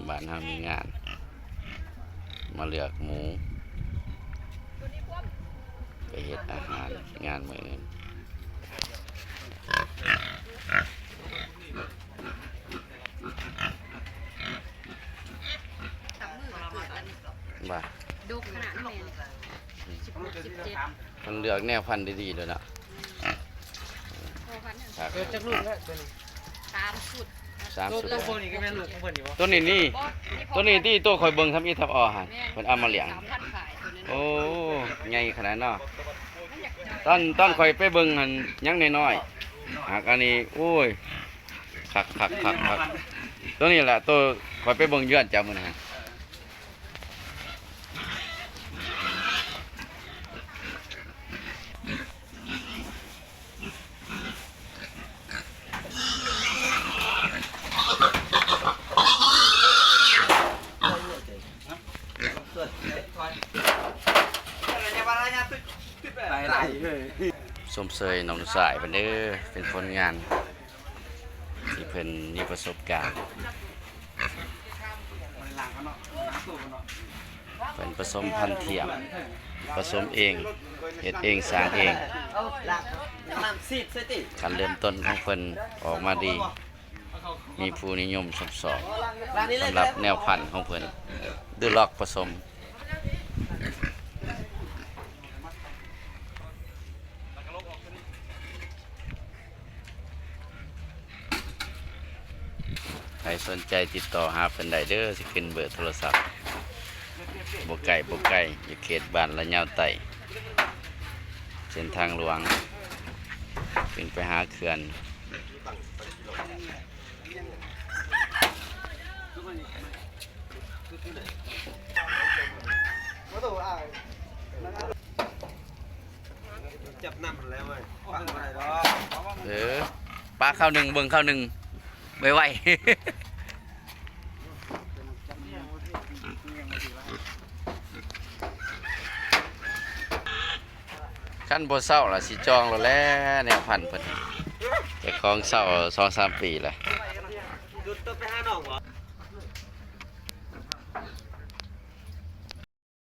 บ้านเฮามีงานมาเลือกหมูไปเฮ็ดอาหารงานมื้ออื่นว่าดุขนาดนี้16 17มันเลือกแนวพันธุ์ดีๆเลยนะเกิดจากลูกแล้วตัวนี้ 3ชุด3ชุด ตัวนี้ก็แม่ลูกของเพิ่นอยู่บ่ ตัวนี้นี่ตัวนี้ที่ตัวข่อยเบิ่งทำอีทับออหั่นเพิ่นเอามาเลี้ยง 3,000ขายตัวนั้น โอ้ใหญ่ขนาดเนาะตอนข่อยไปเบิ่งหั่นยังน้อยๆหากอันนี้โอ้ยคักตัวนี้แหละตัวข่อยไปเบิ่งเยือนจ้ามื้อนั้นสมเสยน้องสายเพิ่นเด้อเป็นผลงานที่เพิ่นมีประสบการณ์เพิ่นผสมพันธุ์เทียมผสมเองเฮ็ดเองสร้างเองการเริ่มต้นของเพิ่นออกมาดีมีผู้นิยมชมชอบสำหรับแนวพันธุ์ของเพิ่นดื้อล็อกผสมใครสนใจติดต่อหาเพิ่นได้เด้อสิขึ้นเบอร์โทรศัพท์บ่ไกลอยู่เขตบ้านละยาวไต่เส้นทางหลวงขึ้นไปหาเขื่อนจับน้ำแล้วเว้ยปังบ่ได้ดอก ปลาข้าวหนึ่งเบิ่งข้าวหนึ่งไวๆขั้นบ่เศร้าล่ะสิจองแล้วแหละแนวพันธุ์เพิ่นแต่ของเศร้า 2-3 ปีแล้ว ดูดตัวไปหาน้องบ่